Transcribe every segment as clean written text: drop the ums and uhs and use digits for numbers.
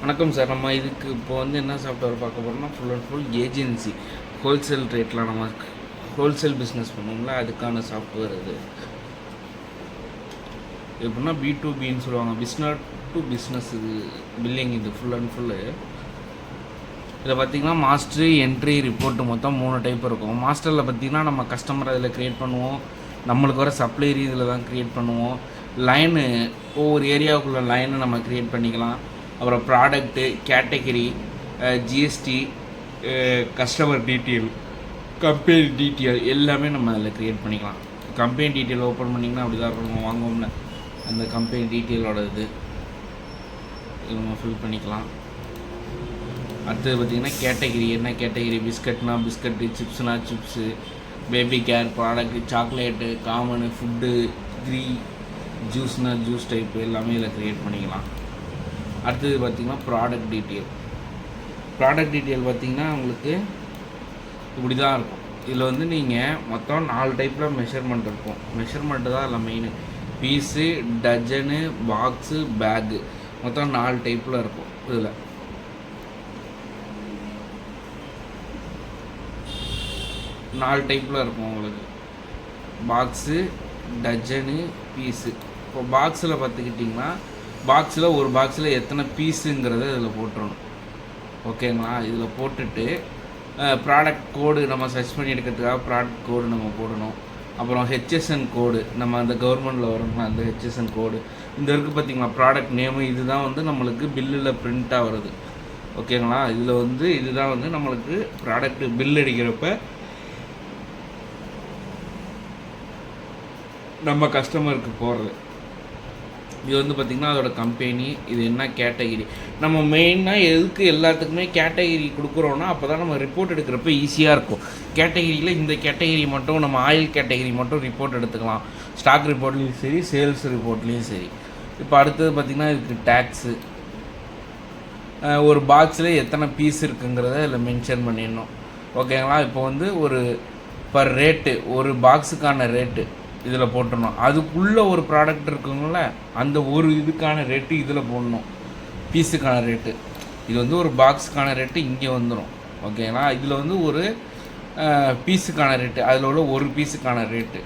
வணக்கம் சார். நம்ம இதுக்கு இப்போ வந்து என்ன சாஃப்ட்வேர் பார்க்க போகிறோம்னா full and full agency wholesale ரேட்டில் நம்ம ஹோல்சேல் பிஸ்னஸ் பண்ணுவோம்ல, அதுக்கான சாஃப்ட்வேர் இது. எப்படின்னா B2Bன்னு சொல்லுவாங்க, பிஸ்னஸ் டு பிஸ்னஸ். இது பில்லிங், இது ஃபுல் அண்ட் ஃபுல்லு. இதில் பார்த்திங்கன்னா மாஸ்டர், என்ட்ரி, ரிப்போர்ட்டு மொத்தம் 3 டைப் இருக்கும். மாஸ்டரில் பார்த்திங்கன்னா நம்ம கஸ்டமர் அதில் க்ரியேட் பண்ணுவோம், நம்மளுக்கு வர சப்ளைரி இதில் தான் க்ரியேட் பண்ணுவோம். லைனு, ஒவ்வொரு ஏரியாவுக்குள்ள லைனை நம்ம க்ரியேட் பண்ணிக்கலாம். அப்புறம் product, category, GST, customer detail, company detail எல்லாமே நம்ம அதில் க்ரியேட் பண்ணிக்கலாம். கம்பெனி டீட்டெயில் ஓப்பன் பண்ணிங்கன்னா அப்படி தான் இருக்கும், வாங்குவோம்ல அந்த கம்பெனி டீட்டெயிலோட இது நம்ம ஃபில் பண்ணிக்கலாம். அடுத்தது பார்த்திங்கன்னா கேட்டகிரி, என்ன கேட்டகிரி, பிஸ்கட்னா பிஸ்கட்டு, சிப்ஸ்னா chips, baby care, product, chocolate, common, food, ஜூஸ்னால் ஜூஸ் டைப்பு எல்லாமே இதில் க்ரியேட் பண்ணிக்கலாம். அடுத்தது பார்த்திங்கன்னா ப்ராடக்ட் டீட்டெயில் பார்த்திங்கன்னா உங்களுக்கு இப்படி தான் இருக்கும். இதில் வந்து நீங்கள் மொத்தம் 4 டைப்பில் மெஷர்மெண்ட் இருக்கும். மெஷர்மெண்ட்டு தான் அதில் main. Piece, dozen, box, pack, மொத்தம் 4 டைப்பில் இருக்கும். இதில் 4 டைப்பில் இருக்கும் உங்களுக்கு. Box, dozen, piece. இப்போ பாக்ஸில் பார்த்துக்கிட்டிங்கன்னா பாக்ஸில் ஒரு பாக்ஸில் எத்தனை பீஸுங்கிறத இதில் போட்டுடணும். ஓகேங்களா? இதில் போட்டுட்டு ப்ராடக்ட் கோடு நம்ம சர்ச் பண்ணி எடுக்கிறதுக்காக ப்ராடக்ட் கோடு நம்ம போடணும். அப்புறம் HSN கோடு, நம்ம அந்த கவர்மெண்ட்டில் வரணும்னா அந்த HSN கோடு இந்த இருக்குது பார்த்திங்களா. ப்ராடக்ட் நேமு இதுதான் வந்து நம்மளுக்கு பில்லில் பிரிண்ட்டாக வருது. ஓகேங்களா? இதில் வந்து இதுதான் வந்து நம்மளுக்கு ப்ராடக்ட்டு பில் அடிக்கிறப்ப நம்ம கஸ்டமருக்கு போடுறது. இது வந்து பார்த்திங்கன்னா அதோட கம்பெனி, இது என்ன கேட்டகிரி. நம்ம மெயினாக எதுக்கு எல்லாத்துக்குமே கேட்டகிரி கொடுக்குறோன்னா அப்போ தான் நம்ம ரிப்போர்ட் எடுக்கிறப்ப ஈஸியாக இருக்கும். கேட்டகிரியில் இந்த கேட்டகிரி மட்டும், நம்ம ஆயில் கேட்டகிரி மட்டும் ரிப்போர்ட் எடுத்துக்கலாம். ஸ்டாக் ரிப்போர்ட்லேயும் சரி, சேல்ஸ் ரிப்போர்ட்லேயும் சரி. இப்போ அடுத்தது பார்த்திங்கன்னா இதுக்கு டேக்ஸு, ஒரு பாக்ஸில் எத்தனை பீஸ் இருக்குங்கிறத இதில் மென்ஷன் பண்ணிடணும். ஓகேங்களா? இப்போ வந்து ஒரு பர் ரேட்டு, ஒரு பாக்ஸுக்கான ரேட்டு இதில் போட்டுடணும். அதுக்குள்ளே ஒரு ப்ராடக்ட் இருக்குங்கள, அந்த ஒரு இதுக்கான ரேட்டு இதில் போடணும். பீஸுக்கான ரேட்டு, இது வந்து ஒரு பாக்ஸுக்கான ரேட்டு இங்கே வந்துடும். ஓகேங்களா? இதில் வந்து ஒரு பீஸுக்கான ரேட்டு, அதில் உள்ள ஒரு பீஸுக்கான ரேட்டு.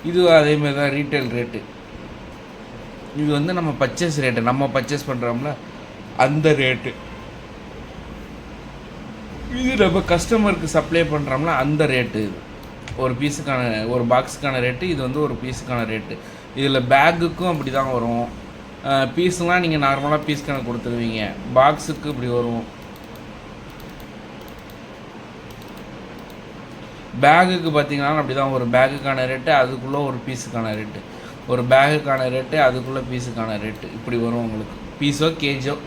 இது அதேமாதிரி தான் ரீட்டைல் ரேட்டு. இது வந்து நம்ம பர்ச்சேஸ் ரேட்டு, நம்ம பர்ச்சேஸ் பண்ணுறோம்ல அந்த ரேட்டு. இது நம்ம கஸ்டமருக்கு சப்ளை பண்ணுறோம்ல அந்த ரேட்டு. இது ஒரு பீஸுக்கான, ஒரு பாக்ஸுக்கான ரேட்டு, இது வந்து ஒரு பீஸுக்கான ரேட்டு. இதில் பேக்குக்கும் அப்படி தான் வரும். பீஸுலாம் நீங்கள் நார்மலாக பீஸ் கணக்கு கொடுத்துருவீங்க, பாக்ஸுக்கு இப்படி வரும். பேகுக்கு பார்த்திங்கன்னா அப்படி தான், ஒரு பேக்குக்கான ரேட்டு, அதுக்குள்ளே ஒரு பீஸுக்கான ரேட்டு, ஒரு பேகுக்கான ரேட்டு, அதுக்குள்ளே பீஸுக்கான ரேட்டு, இப்படி வரும் உங்களுக்கு. பீஸோ கேஜோ,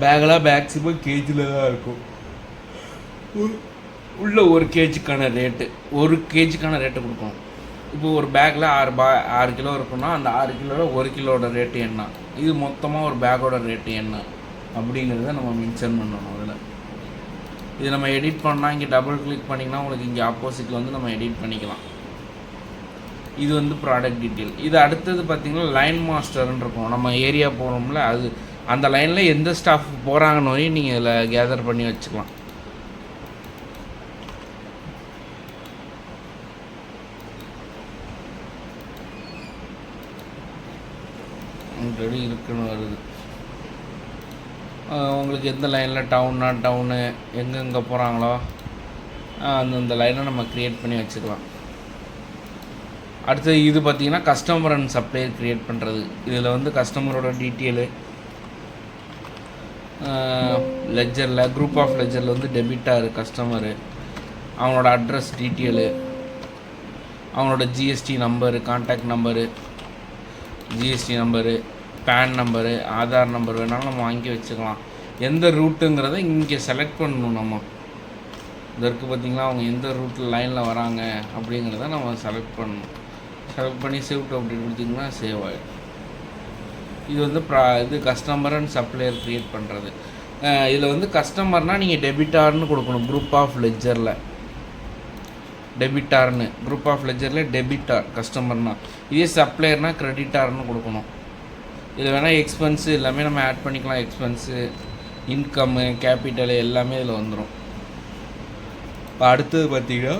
பேக்கெலாம் மேக்ஸிமம் கேஜில் தான் இருக்கும். உள்ள ஒரு கேஜிக்கான ரேட்டு, ஒரு கேஜிக்கான ரேட்டு கொடுக்கணும். இப்போ ஒரு பேக்கில் 6 கிலோ இருக்குன்னா அந்த 6 கிலோவில் 1 கிலோட ரேட்டு என்ன, இது மொத்தமாக ஒரு பேக்கோட ரேட்டு என்ன அப்படிங்கிறத நம்ம மென்ஷன் பண்ணணும். அதில் இது நம்ம எடிட் பண்ணால் இங்கே டபுள் கிளிக் பண்ணிங்கன்னா உங்களுக்கு இங்கே ஆப்போசிட்டில் வந்து நம்ம எடிட் பண்ணிக்கலாம். இது வந்து ப்ராடக்ட் டீட்டெயில். இது அடுத்தது பார்த்திங்கன்னா லைன் மாஸ்டர்ன்னு இருக்கும். நம்ம ஏரியா போகிறோம்ல, அது அந்த லைனில் எந்த ஸ்டாஃப் போகிறாங்கன்னு நீங்கள் இதில் கேதர் பண்ணி வச்சுக்கலாம். ஆல்ரெடி இருக்குன்னு வருது. உங்களுக்கு எந்த லைனில் டவுனு எங்கெங்கே போகிறாங்களோ அந்தந்த லைனை நம்ம க்ரியேட் பண்ணி வச்சுக்கலாம். அடுத்தது இது பார்த்திங்கன்னா கஸ்டமர் அண்ட் சப்ளையர் க்ரியேட் பண்ணுறது. இதில் வந்து கஸ்டமரோட டீட்டெயிலு, லெஜரில் குரூப் ஆஃப் லெஜரில் வந்து டெபிட்டாரு கஸ்டமரு, அவங்களோட அட்ரஸ் டீட்டெயிலு, அவங்களோட GST number, contact number, GST number, PAN number, Aadhaar number வேணாலும் நம்ம வாங்கி வச்சுக்கலாம். எந்த ரூட்டுங்கிறத இங்கே செலக்ட் பண்ணணும். நம்ம இதற்கு பார்த்திங்கன்னா அவங்க எந்த ரூட்டில் லைனில் வராங்க அப்படிங்கிறத நம்ம செலக்ட் பண்ணணும். செலக்ட் பண்ணி சேவ் டு அப்படி கொடுத்திங்கன்னா சேவ் ஆகிடும். இது வந்து இது கஸ்டமர் அண்ட் சப்ளையர் க்ரியேட் பண்ணுறது. இதில் வந்து கஸ்டமர்னால் நீங்கள் டெபிட்டார்னு கொடுக்கணும். குரூப் ஆஃப் லெஜரில் டெபிட்டார்னு, குரூப் ஆஃப் லெஜரில் டெபிட்டார் கஸ்டமர்னால். இதே சப்ளையர்னால் க்ரெடிட்டார்னு கொடுக்கணும். இதில் வேணால் எக்ஸ்பென்ஸு எல்லாமே நம்ம ஆட் பண்ணிக்கலாம். எக்ஸ்பென்ஸு, இன்கம்மு, கேபிட்டலு எல்லாமே இதில் வந்துடும். இப்போ அடுத்தது பார்த்தீங்கன்னா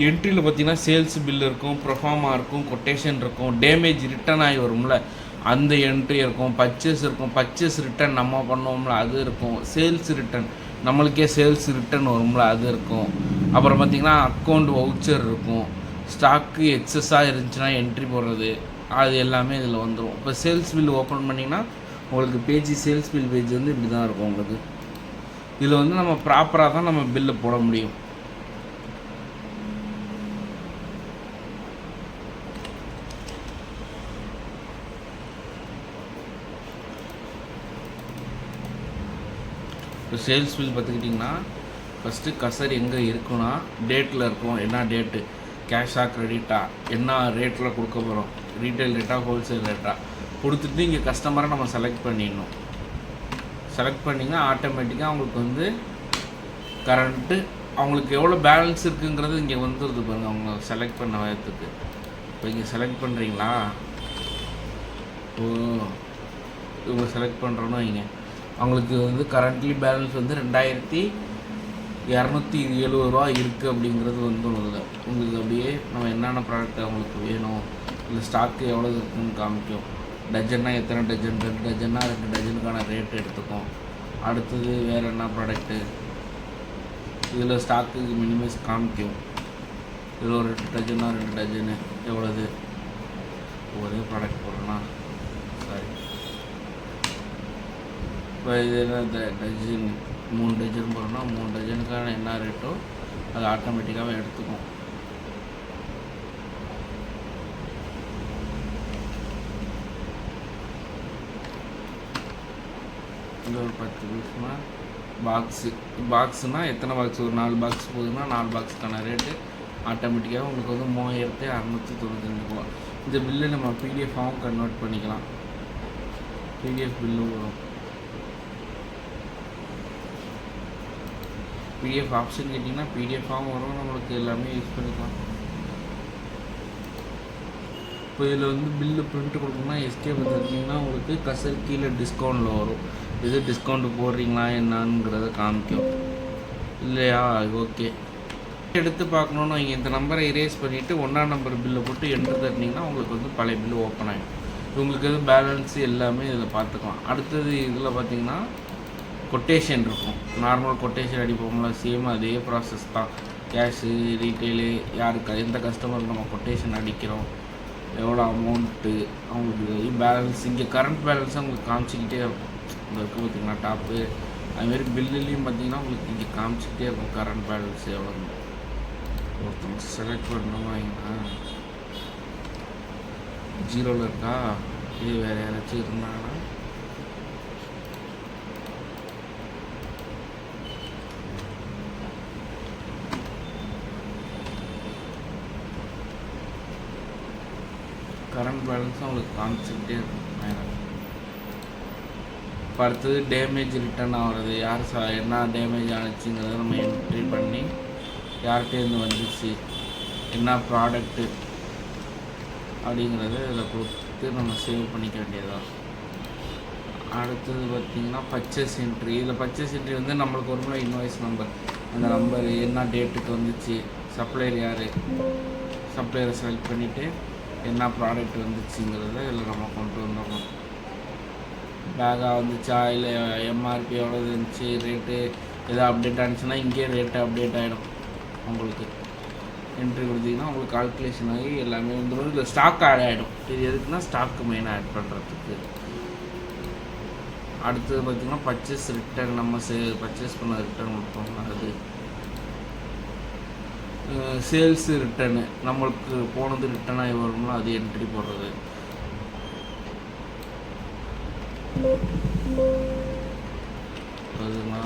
என்ட்ரியில் பார்த்தீங்கன்னா சேல்ஸ் பில் இருக்கும், ப்ரொஃபார்மா இருக்கும், கொட்டேஷன் இருக்கும், டேமேஜ் ரிட்டர்ன் ஆகி வரும்ல அந்த என்ட்ரி இருக்கும், பர்ச்சேஸ் இருக்கும், பர்ச்சேஸ் ரிட்டர்ன் நம்ம பண்ணுவோம்ல அது இருக்கும், சேல்ஸ் ரிட்டர்ன் நம்மளுக்கே சேல்ஸ் ரிட்டர்ன் வரும்ல அது இருக்கும். அப்புறம் பார்த்திங்கன்னா அக்கௌண்ட் வவுச்சர் இருக்கும், ஸ்டாக்கு எக்ஸஸாக இருந்துச்சுன்னா என்ட்ரி போடுறது அது எல்லாமே இதில் வந்துடும். இப்போ சேல்ஸ் பில் ஓப்பன் பண்ணிங்கன்னா உங்களுக்கு பேஜ் சேல்ஸ் பில் பேஜ் வந்து இப்படி தான் இருக்கும் உங்களுக்கு. இதில் வந்து நம்ம ப்ராப்பராக தான் நம்ம பில்லை போட முடியும். இப்போ சேல்ஸ் பில் பார்த்துக்கிட்டிங்கன்னா ஃபஸ்ட்டு கசர் எங்கே இருக்குன்னா டேட்டில் இருக்கும், என்ன டேட்டு, கேஷாக க்ரெடிட்டா, என்ன ரேட்டில் கொடுக்க போகிறோம், ரீட்டைல் ரேட்டா ஹோல்சேல் ரேட்டா கொடுத்துட்டு இங்கே கஸ்டமரை நம்ம செலக்ட் பண்ணிடணும். செலக்ட் பண்ணிங்கன்னா ஆட்டோமேட்டிக்காக அவங்களுக்கு வந்து கரண்ட்டு அவங்களுக்கு எவ்வளோ பேலன்ஸ் இருக்குங்கிறது இங்கே வந்துடுது பாருங்கள் அவங்க செலக்ட் பண்ண வயத்துக்கு. இப்போ இங்கே செலக்ட் பண்ணுறீங்களா, இவங்க செலக்ட் பண்ணுறோன்னா இங்கே அவங்களுக்கு வந்து கரண்ட்லி பேலன்ஸ் வந்து 2270 இருக்குது அப்படிங்கிறது வந்து உங்களுக்கு அப்படியே நம்ம என்னென்ன ப்ராடக்ட் அவங்களுக்கு வேணும் இல்லை ஸ்டாக்கு எவ்வளோ இருக்குதுன்னு காமிக்கும். டஜன்னா எத்தனை டஜன், 2 டஜன்னா 2 டஜனுக்கான ரேட் எடுத்துக்கும். அடுத்தது வேறு என்ன ப்ராடக்ட்டு இதில் ஸ்டாக்கு மினிமைஸ் காமிக்கும். இதில் ஒரு 2 டஜன்னா 2 டஜனு எவ்வளோது, ஒரே ப்ராடக்ட் போடுறோன்னா சாரி இப்போ இது என்ன டஜன் 3 டஜன் போடுறோன்னா 3 டஜனுக்கான என்ன ரேட்டோ அது ஆட்டோமேட்டிக்காகவே எடுத்துக்கும். இந்த ஒரு 10 பீஸ்னா பாக்ஸுனால் எத்தனை பாக்ஸ், ஒரு 4 பாக்ஸ் போகுதுன்னா 4 பாக்ஸுக்கான ரேட்டு ஆட்டோமேட்டிக்காக உங்களுக்கு வந்து 3695 ரூபா. இந்த பில்லு நம்ம பிடிஎஃபாகவும் கன்வெர்ட் பண்ணிக்கலாம். பிடிஎஃப் பில்லு வரும், பிடிஎஃப் ஆப்ஷன் கேட்டிங்கன்னா பிடிஎஃபாகவும் வரும், நம்மளுக்கு எல்லாமே யூஸ் பண்ணிக்கலாம். இப்போ இதில் வந்து பில்லு பிரிண்ட் கொடுக்கணும்னா எஸ்கே பார்த்துருக்கீங்கன்னா உங்களுக்கு கசர் கீழே டிஸ்கவுண்டில் வரும். இது டிஸ்கவுண்ட் போடுறீங்களா என்னாங்கிறத காமிக்கும் இல்லையா. ஓகே எடுத்து பார்க்கணுன்னு இங்கே இந்த நம்பரை எரேஸ் பண்ணிவிட்டு 1ஆம் நம்பர் பில்லை போட்டு என்ட்ரு தட்டினீங்கன்னா உங்களுக்கு வந்து பழைய பில்லு ஓப்பன் ஆகிடும். உங்களுக்கு எது பேலன்ஸு எல்லாமே இதில் பார்த்துக்கலாம். அடுத்தது இதில் பார்த்திங்கன்னா கொட்டேஷன் இருக்கும், நார்மல் கொட்டேஷன் அடிப்போம்ல சேம் அதே ப்ராசஸ் தான். கேஷு, ரீட்டெயிலு, யாருக்கு எந்த கஸ்டமருக்கு நம்ம கொட்டேஷன் அடிக்கிறோம், எவ்வளோ அமௌண்ட்டு, அவங்களுக்கு பேலன்ஸ் இங்கே கரண்ட் பேலன்ஸ் அவங்களுக்கு காமிச்சிக்கிட்டே இருக்கும். இங்கே இருக்குது பார்த்திங்கன்னா டாப்பு. அதுமாரி பில்லுலேயும் பார்த்திங்கன்னா உங்களுக்கு இங்கே காமிச்சிக்கிட்டே இருக்கும் கரண்ட் பேலன்ஸ் எவ்வளோன்னு. ஒருத்தவங்க செலக்ட் பண்ணணும் வைங்கன்னா 0ல் இருக்கா, இது வேறு யாராச்சும் இருந்தாங்கன்னா கரண்ட் பேலன்ஸும் உங்களுக்கு காமிச்சிக்கிட்டே இருக்கும் நேரம். இப்போ அடுத்தது டேமேஜ் ரிட்டர்ன் ஆகிறது, யார் என்ன டேமேஜ் ஆனிச்சுங்கிறத நம்ம என்ட்ரி பண்ணி யார்கிட்டேருந்து வந்துச்சு, என்ன ப்ராடக்ட்டு அப்படிங்கிறத இதில் கொடுத்து நம்ம சேவ் பண்ணிக்க வேண்டியதான். அடுத்தது பார்த்திங்கன்னா பர்ச்சேஸ் என்ட்ரி. இதில் பர்ச்சேஸ் என்ட்ரி வந்து நம்மளுக்கு ஒரு முறை இன்வாய்ஸ் நம்பர், அந்த நம்பர் என்ன டேட்டுக்கு வந்துச்சு, சப்ளையர் யார், சப்ளையரை செலக்ட் பண்ணிவிட்டு என்ன ப்ராடக்ட் வந்துச்சுங்கிறத இதில் நம்ம கொண்டு வந்துடணும். பேக்காக வந்துச்சா இல்லை எம்ஆர்பி எவ்வளோ இருந்துச்சு, ரேட்டு எதாவது அப்டேட் ஆனிச்சுன்னா இங்கேயே ரேட்டு அப்டேட் ஆகிடும். உங்களுக்கு என்ட்ரி கொடுத்தீங்கன்னா உங்களுக்கு கால்குலேஷன் ஆகி எல்லாமே வந்துடும். இதில் ஸ்டாக் ஆட் ஆகிடும். இது எதுக்குன்னா ஸ்டாக்கு மெயினாக ஆட் பண்ணுறதுக்கு. அடுத்தது பார்த்திங்கன்னா பர்ச்சேஸ் ரிட்டர்ன், நம்ம பர்ச்சேஸ் பண்ண ரிட்டர்ன் கொடுப்போம். அது சேல்ஸ் ரிட்டர்னு, நம்மளுக்கு போனது ரிட்டர்ன் ஆகி வரும்னா அது என்ட்ரி போடுறது. அதுனா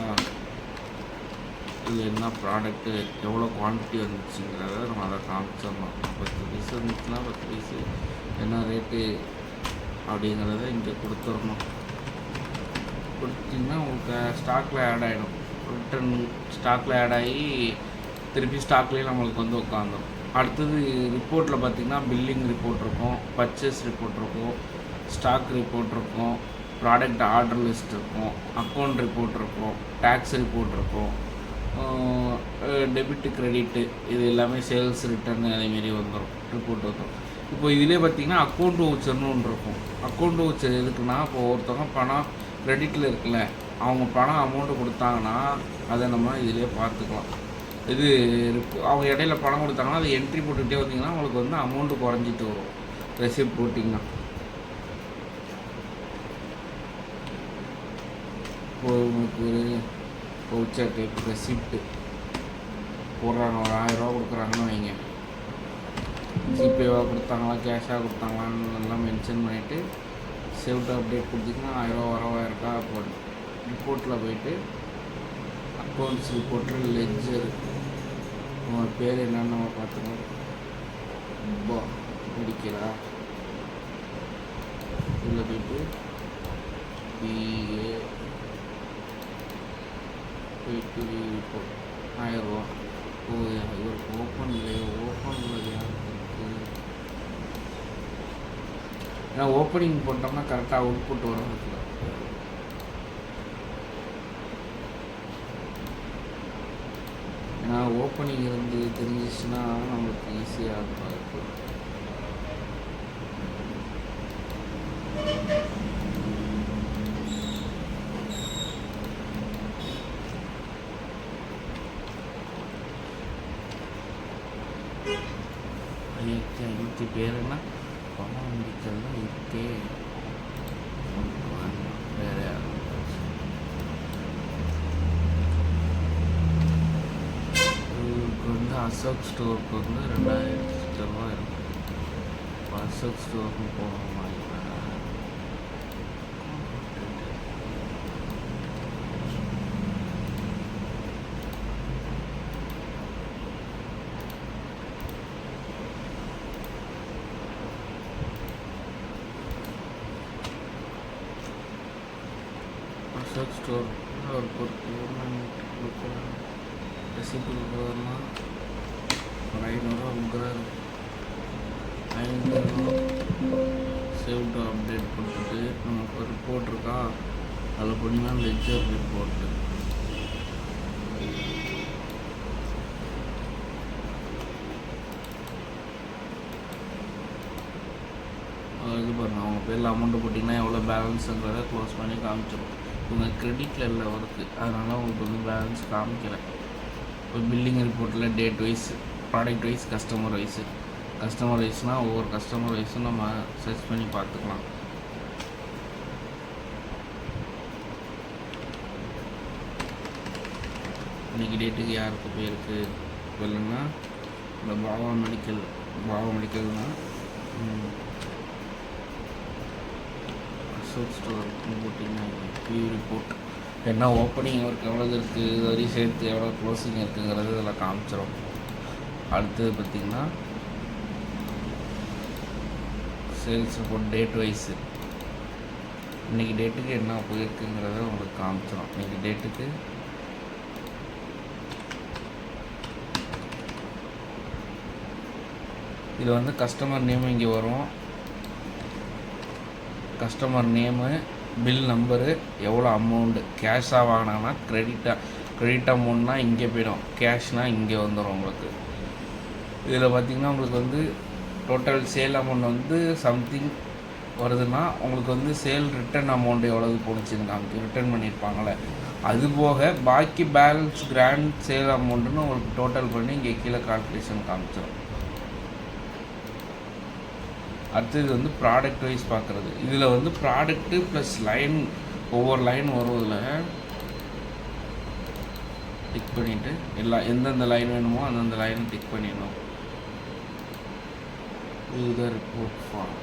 இது என்ன ப்ராடக்ட்டு, எவ்வளோ குவான்டிட்டி வந்துச்சுங்கிறத நம்ம அதை காமிச்சிடணும். 10 பீஸ் வந்துச்சுன்னா 10 பீஸு என்ன ரேட்டு அப்படிங்கிறத இங்கே கொடுத்துடணும். கொடுத்திங்கன்னா உங்களுக்கு ஸ்டாக்கில் ஆட் ஆகிடும். ரிட்டர்ன் ஸ்டாக்கில் ஆட் ஆகி திருப்பி ஸ்டாக்லேயே நம்மளுக்கு வந்து உட்காந்துரும். அடுத்தது ரிப்போர்ட்டில் பார்த்திங்கன்னா பில்லிங் ரிப்போர்ட் இருக்கும், பர்ச்சேஸ் ரிப்போர்ட் இருக்கும், ஸ்டாக் ரிப்போர்ட் இருக்கும், ப்ராடக்ட் ஆர்டர் லிஸ்ட் இருக்கும், அக்கௌண்ட் ரிப்போர்ட் இருக்கும், டேக்ஸ் ரிப்போர்ட் இருக்கும், டெபிட்டு கிரெடிட்டு இது எல்லாமே சேல்ஸ் ரிட்டர்னு அதேமாரி வந்துடும், ரிப்போர்ட் வந்துடும். இப்போ இதிலே பார்த்திங்கன்னா அக்கௌண்ட் வவுச்சர்னு ஒன்று இருக்கும். அக்கௌண்ட் வவுச்சர் எதுக்குன்னா, இப்போ ஒருத்தவங்க பணம் கிரெடிட்டில் இருக்குல்ல, அவங்க பணம் அமௌண்ட்டு கொடுத்தாங்கன்னா அதை நம்ம இதிலே பார்த்துக்கலாம். இது அவங்க இடையில பணம் கொடுத்தாங்கன்னா அது என்ட்ரி போட்டுக்கிட்டே வந்தீங்கன்னா உங்களுக்கு வந்து அமௌண்ட்டு குறைஞ்சிட்டு வரும் ரெசிப்ட் போட்டிங்கன்னா. இப்போ உங்களுக்கு ஒரு வவுச்சர் டைப் ரெசிப்ட்டு போடுறாங்க, ஒரு 1000 கொடுக்குறாங்கன்னு வைங்க, ஜிபேவாக கொடுத்தாங்களா கேஷாக கொடுத்தாங்களான்னு எல்லாம் மென்ஷன் பண்ணிவிட்டு சேவ் டு அப்டேட் கொடுத்திங்கன்னா 1000 வரவா இருக்கா. அப்போ ரிப்போர்ட்டில் போயிட்டு அக்கௌண்ட்ஸ் ரிப்போர்ட்டில் லெட்ஜர் உங்கள் பேர் என்னன்னு நம்ம பார்த்துக்கணும். இப்போ முடிக்கிறா உள்ளே போயிட்டு பிஏ போயிட்டு ரிப்போர்ட் 1000 ரூபா. ஓ இவருக்கு ஓப்பனில் இருக்குது. ஏன்னா ஓப்பனிங் போட்டோம்னா கரெக்டாக அவுட்புட் வரும். இருக்குல்ல ஏன்னா ஓப்பனிங் இருந்து தெரிஞ்சிச்சுன்னா நம்மளுக்கு ஈஸியாக இருக்கும். ஐநூற்றி பேருன்னா பணம் முடிக்கலாம் இருக்கே வேற யாரும். இதுக்கு வந்து அசோக் ஸ்டோருக்கு வந்து 2000 ரூபா இருக்கும். அசோக் ஸ்டோருக்கு போகிற மாதிரி அசோக் ஸ்டோர் ஒரு கொடுக்குறாங்க. ரெசிப்ட் கொடுக்குறதுனா ஒரு 500 கொடுக்குறாரு. 500 சேவ் டு அப்டேட் கொடுத்துட்டு நமக்கு ஒரு ரிப்போர்ட் இருக்கா, அதில் போனீங்கன்னா லெட்ஜர் ரிப்போர்ட்டு. இது பாருங்கள், அவங்க பேரில் அமௌண்ட்டு போட்டிங்கன்னா எவ்வளோ பேலன்ஸுங்கிறத க்ளோஸ் பண்ணி காமிச்சிடும். இவங்க க்ரெடிட்டில் இல்லை ஒர்க்கு, அதனால் உங்களுக்கு வந்து பேலன்ஸ் காமிக்கலை. இப்போ பில்லிங் ரிப்போர்ட்டில் date wise, product wise, customer வைஸ்னால் ஒவ்வொரு கஸ்டமர் வைஸும் நம்ம சர்ச் பண்ணி பார்த்துக்கலாம். இன்றைக்கி டேட்டுக்கு யாருக்கு போயிருக்கு இல்லைன்னா இந்த பாவா மெடிக்கல்னால் அசோக் ஸ்டோர் போட்டிங்கன்னா வியூ ரிப்போர்ட் என்ன ஓப்பனிங் அவருக்கு எவ்வளோ இருக்குது, இது வரையும் சேர்த்து எவ்வளோ க்ளோசிங் இருக்குங்கிறது இதில் காமிச்சிடும். அடுத்தது பார்த்திங்கன்னா சேல்ஸ் ரிப்போர்ட் டேட் வைஸு, இன்றைக்கி டேட்டுக்கு என்ன போயிருக்குங்கிறத உங்களுக்கு காமிச்சிடும். இன்றைக்கி டேட்டுக்கு இது வந்து கஸ்டமர் நேம் இங்கே வரும், கஸ்டமர் நேமு, பில் நம்பரு, எவ்வளோ அமௌண்ட்டு, கேஷாக வாங்கினாங்கன்னா கிரெடிட் அமௌண்ட்னால் இங்கே போயிடும், கேஷ்னால் இங்கே வந்துடும் உங்களுக்கு. இதில் பார்த்திங்கன்னா உங்களுக்கு வந்து டோட்டல் சேல் அமௌண்ட் வந்து சம்திங் வருதுன்னா உங்களுக்கு வந்து சேல் ரிட்டர்ன் அமௌண்ட் எவ்வளவு போணுச்சுன்னு காமிக்கும், ரிட்டர்ன் பண்ணியிருப்பாங்களே அது போக பாக்கி பேலன்ஸ் கிராண்ட் சேல் அமௌண்ட்டுன்னு உங்களுக்கு டோட்டல் பண்ணி இங்கே கீழே கால்குலேஷன் காமிச்சிடும். அடுத்தது வந்து ப்ராடக்ட் வைஸ் பார்க்குறது. இதில் வந்து ப்ராடக்ட்டு ப்ளஸ் லைன், ஒவ்வொரு லைன் வருவதில் டிக் பண்ணிவிட்டு எந்தெந்த லைன் வேணுமோ அந்தந்த லைனை டிக் பண்ணிடணும். இதுதான் ரிப்போர்ட் ஃபார்ம்.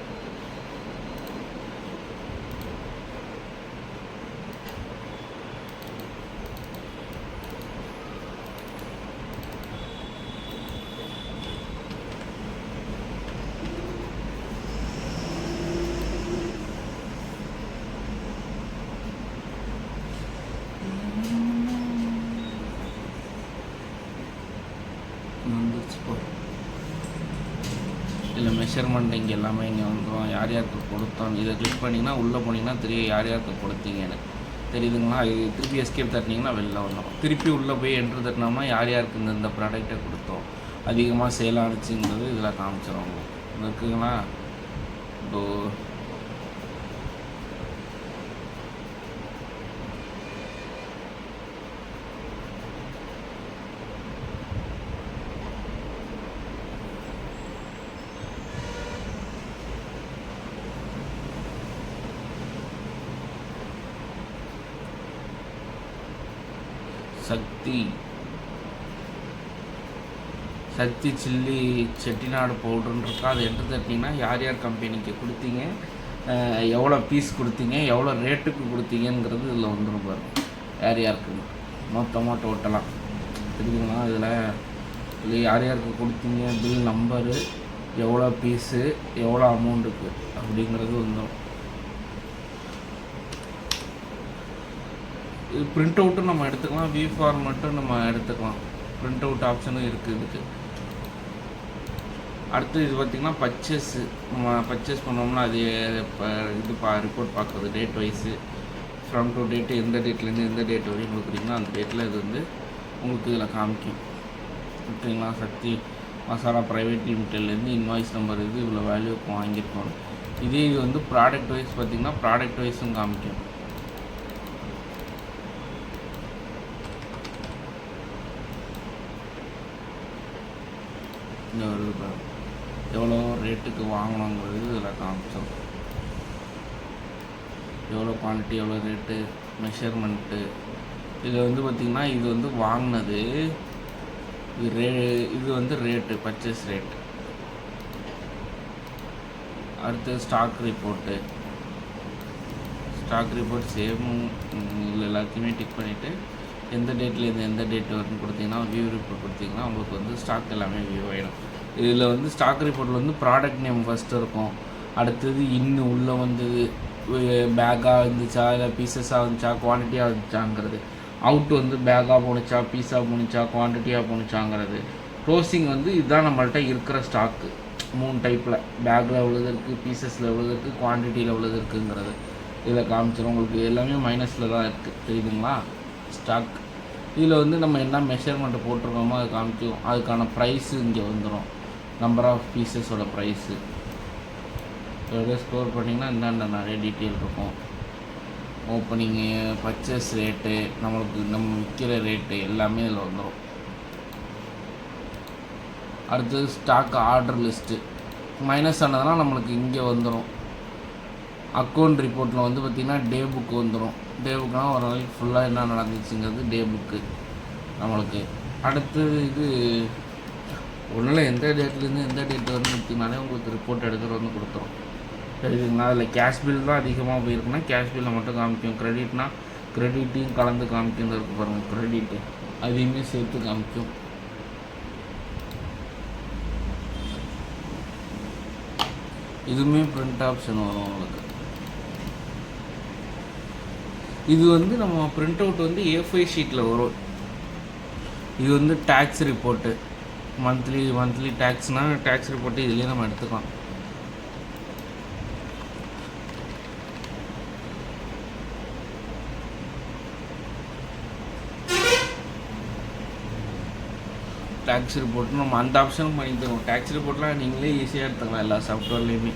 இதில் மெஷர்மெண்ட் இங்கே எல்லாமே இங்கே வந்துடும். யார் யாருக்கு கொடுத்தோம் இதை கிளிக் பண்ணிங்கன்னா உள்ளே போனீங்கன்னா தெரியும் யார் யாருக்கு கொடுத்தீங்கன்னு தெரியுதுங்களா. இது திருப்பி எஸ்கேப் தட்டினீங்கன்னா வெளில வந்துடும். திருப்பி உள்ளே போய் என்ட்ரு தட்டினோம்னா யார் யாருக்கு இந்த ப்ராடக்டை கொடுத்தோம் அதிகமாக சேல் ஆனிச்சுங்கிறது இதில் காமிச்சிடும் உங்களுக்கு இருக்குங்களா. இப்போது சக்தி சில்லி செட்டிநாடு பவுடர்னு இருக்கா. அது என்ட்ரு தட்டிங்கன்னா யார் யார் கம்பெனிக்கு கொடுத்தீங்க, எவ்வளோ பீஸ் கொடுத்தீங்க, எவ்வளோ ரேட்டுக்கு கொடுத்தீங்கிறது இதில் வந்துடும் பாருங்க. யார் யாருக்கு மொத்தமாக டோட்டலாக தெரியுதுங்களா. இதில் யார் யாருக்கு கொடுத்தீங்க, பில் நம்பரு, எவ்வளோ பீஸு, எவ்வளோ அமௌண்ட்டுக்கு அப்படிங்கிறது வந்துடும். இது பிரிண்ட் அவுட்டும் நம்ம எடுத்துக்கலாம், வி ஃபார்மேட்டும் நம்ம எடுத்துக்கலாம். பிரிண்ட் அவுட் ஆப்ஷனும் இருக்குது இதுக்கு. அடுத்து இது பார்த்திங்கன்னா பர்ச்சேஸு. நம்ம பர்ச்சேஸ் பண்ணோம்னா அது இப்போ இது ரிப்போர்ட் பார்க்குறது date wise from to date, எந்த டேட்லேருந்து எந்த டேட் வரையும் கொடுக்குறீங்களோ அந்த டேட்டில் இது வந்து உங்களுக்கு இதில் காமிக்கும். ஓகேங்களா. சக்தி மசாலா ப்ரைவேட் லிமிட்டட்லேருந்து இன்வாய்ஸ் நம்பர் இது இவ்வளோ வேல்யூக்கு வாங்கியிருக்கோம். இதே இது வந்து ப்ராடக்ட் வைஸ் பார்த்திங்கன்னா ப்ராடக்ட் வைஸும் காமிக்கும். இந்த ஒரு எவ்வளோ ரேட்டுக்கு வாங்கணுங்கிறது இதில் காமிச்சோம். எவ்வளோ குவான்டிட்டி, எவ்வளோ ரேட்டு, மெஷர்மெண்ட்டு. இதில் வந்து பார்த்திங்கன்னா இது வந்து வாங்கினது, இது வந்து ரேட்டு, பர்ச்சேஸ் ரேட்டு. அடுத்து stock report. Stock report same இதில் எல்லாத்தையுமே டிக் பண்ணிவிட்டு எந்த டேட்லேருந்து எந்த டேட் வரைக்கும் கொடுத்தீங்கன்னா வியூ ரிப்போர்ட் கொடுத்தீங்கன்னா உங்களுக்கு வந்து ஸ்டாக் எல்லாமே வியூ ஆகிடும். இதில் வந்து ஸ்டாக் ரிப்போர்ட்டில் வந்து ப்ராடக்ட் நேம் ஃபஸ்ட்டு இருக்கும். அடுத்தது இன்னும் உள்ளே வந்து பேக்காக இருந்துச்சா, இல்லை பீசஸாக இருந்துச்சா, குவான்டிட்டியாக இருந்துச்சாங்கிறது. அவுட் வந்து பேக்காக போணுச்சா, பீஸாக போணுச்சா, குவான்டிட்டியாக போணுச்சாங்கிறது. க்ளோசிங் வந்து இதுதான் நம்மள்கிட்ட இருக்கிற ஸ்டாக்கு. 3 டைப்பில் பேக்கில் எவ்வளோது இருக்குது, பீசஸில் எவ்வளோது இருக்குது, குவான்டிட்டியில் எவ்வளோது இருக்குங்கிறது இதில் காமிச்சிடும். உங்களுக்கு எல்லாமே மைனஸில் தான் இருக்குது தெரியுதுங்களா ஸ்டாக். இதில் வந்து நம்ம என்ன மெஷர்மெண்ட்டு போட்டிருக்கோமோ அது காமிக்கும். அதுக்கான ப்ரைஸு இங்கே வந்துடும், நம்பர் ஆஃப் பீசஸோட ப்ரைஸு. இதோட ஸ்கோர் பண்ணிங்கன்னா இந்தாண்ட நிறைய டீட்டெயில் இருக்கும். ஓப்பனிங்கு, பர்ச்சேஸ் ரேட்டு, நம்மளுக்கு நம்ம விற்கிற ரேட்டு எல்லாமே இதில் வந்துடும். அடுத்தது ஸ்டாக் ஆர்டர் லிஸ்ட்டு மைனஸ் ஆனதுனால் நம்மளுக்கு இங்கே வந்துடும். அக்கௌண்ட் ரிப்போர்ட்டில் வந்து பார்த்திங்கன்னா டே புக்கு வந்துடும். டே புக்குனால் ஒரு நாளைக்கு ஃபுல்லாக என்ன நடந்துச்சுங்கிறது டே புக்கு நம்மளுக்கு. அடுத்தது இது ஒன்றில் எந்த டேட்லேருந்து எந்த டேட் வரும்னு எடுத்திங்கனாலே உங்களுக்கு ரிப்போர்ட் எடுத்துகிட்டு வந்து கொடுத்துரும். சரிங்களா. அதில் கேஷ் பில் தான் அதிகமாக போயிருக்குன்னா கேஷ் பில்லை மட்டும் காமிக்கும். க்ரெடிட்னா க்ரெடிட்டையும் கலந்து காமிக்கும் இருக்குது பாருங்கள். க்ரெடிட்டு அதையுமே சேர்த்து காமிக்கும். இதுவுமே பிரிண்ட் ஆப்ஷன் வரும் உங்களுக்கு. இது வந்து நம்ம பிரிண்ட் அவுட் வந்து A5 ஷீட்டில் வரும். இது வந்து டேக்ஸ் ரிப்போர்ட்டு, மந்த்லி டேக்ஸ்னால் டேக்ஸ் ரிப்போர்ட்டு இதுலேயே நம்ம எடுத்துக்கலாம். டேக்ஸ் ரிப்போர்ட் நம்ம அந்த ஆப்ஷனும் பண்ணி தருவோம். டேக்ஸ் ரிப்போர்ட்லாம் நீங்களே ஈஸியாக எடுத்துக்கலாம் எல்லா சாஃப்ட்வேர்லேயுமே.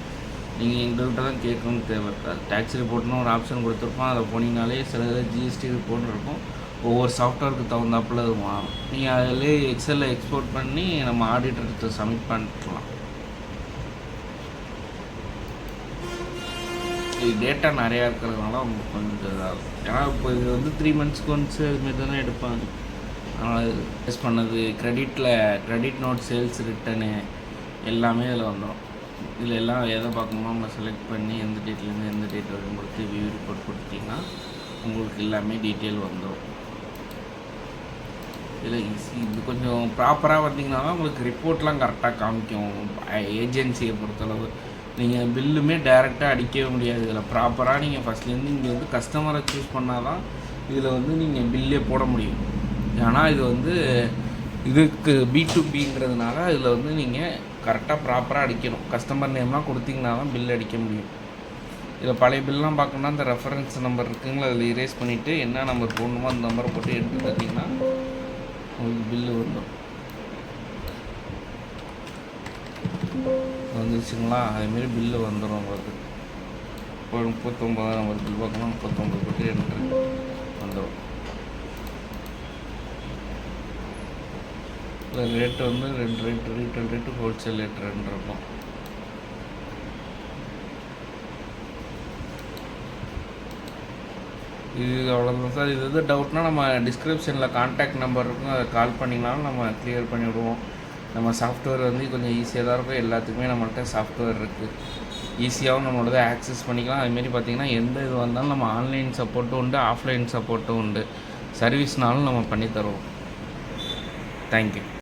நீங்கள் எங்கள்கிட்ட தான் கேட்கணும்னு தேவை இருக்காது. டேக்ஸ் ரிப்போர்ட்னு ஒரு ஆப்ஷன் கொடுத்துருப்போம். அதை போனீங்கனாலே சில ஜிஎஸ்டி ரிப்போர்ட் இருக்கும். ஒவ்வொரு சாஃப்ட்வேருக்கு தகுந்தாப்பில் அது மாறும். நீங்கள் அதிலே எக்ஸலில் எக்ஸ்போர்ட் பண்ணி நம்ம ஆடிட்டருக்கு சப்மிட் பண்ணிக்கலாம். இது டேட்டா நிறையா இருக்கிறதுனால உங்களுக்கு கொஞ்சம் இதாகும். ஏன்னா இப்போ இது வந்து 3 monthsக்கு ஒன்ஸ் இதுமாரி தானே எடுப்பாங்க. அதனால் யூஸ் பண்ணது கிரெடிட் நோட், சேல்ஸ் ரிட்டனு எல்லாமே இதில் வந்துடும். இதில் எல்லாம் எதை பார்க்கணுமோ நம்ம செலக்ட் பண்ணி எந்த டேட்லேருந்து எந்த டேட் வரைக்கும் கொடுத்து வியூ ரிப்போர்ட் கொடுத்தீங்கன்னா உங்களுக்கு எல்லாமே டீட்டெயில் வந்துடும். இதில் இது கொஞ்சம் ப்ராப்பராக பார்த்தீங்கன்னா உங்களுக்கு ரிப்போர்ட்லாம் கரெக்டாக காமிக்கும். ஏஜென்சியை பொறுத்தளவு நீங்கள் பில்லுமே டைரெக்டாக அடிக்கவே முடியாது. இதில் ப்ராப்பராக நீங்கள் ஃபஸ்ட்லேருந்து இங்கே வந்து கஸ்டமரை சூஸ் பண்ணால் தான் இதில் வந்து நீங்கள் பில்லே போட முடியும். ஏன்னா இது வந்து இதுக்கு B2Bங்கிறதுனால இதில் வந்து நீங்கள் கரெக்டாக ப்ராப்பராக அடிக்கணும். கஸ்டமர் நேம்லாம் கொடுத்தீங்கன்னா தான் பில் அடிக்க முடியும். இதில் பழைய பில்லாம் பார்க்கணுன்னா அந்த ரெஃபரன்ஸ் நம்பர் இருக்குங்களா, அதில் இரேஸ் பண்ணிவிட்டு என்ன நம்பர் போடணுமோ அந்த நம்பரை போட்டு எடுத்து தட்டிங்கன்னா உங்களுக்கு பில்லு வந்துடும். வந்துருச்சுங்களா, அதேமாரி பில்லு வந்துடும் உங்களுக்கு. இப்போ 39 நம்பர் பில் பார்க்கணும், 39 போட்டு என்ட்ரு வந்துடும். ரேட்டு வந்து 2 rate, retail rate, wholesale rate 2 இருக்கும். இது அவ்வளோதான் சார். இது எது டவுட்னா நம்ம டிஸ்கிரிப்ஷனில் கான்டாக்ட் நம்பர் இருக்கும், அதை கால் பண்ணிங்கனாலும் நம்ம கிளியர் பண்ணி விடுவோம். நம்ம சாஃப்ட்வேர் வந்து கொஞ்சம் ஈஸியாக தான் இருக்கும். எல்லாத்துக்குமே நம்மள்கிட்ட சாஃப்ட்வேர் இருக்குது, ஈஸியாகவும் நம்மளோட ஆக்சஸ் பண்ணிக்கலாம். அதுமாரி பார்த்திங்கன்னா எந்த இது வந்தாலும் நம்ம ஆன்லைன் சப்போர்ட்டும் உண்டு, ஆஃப்லைன் சப்போர்ட்டும் உண்டு. சர்வீஸ்னாலும் நம்ம பண்ணித்தருவோம். தேங்க்யூ.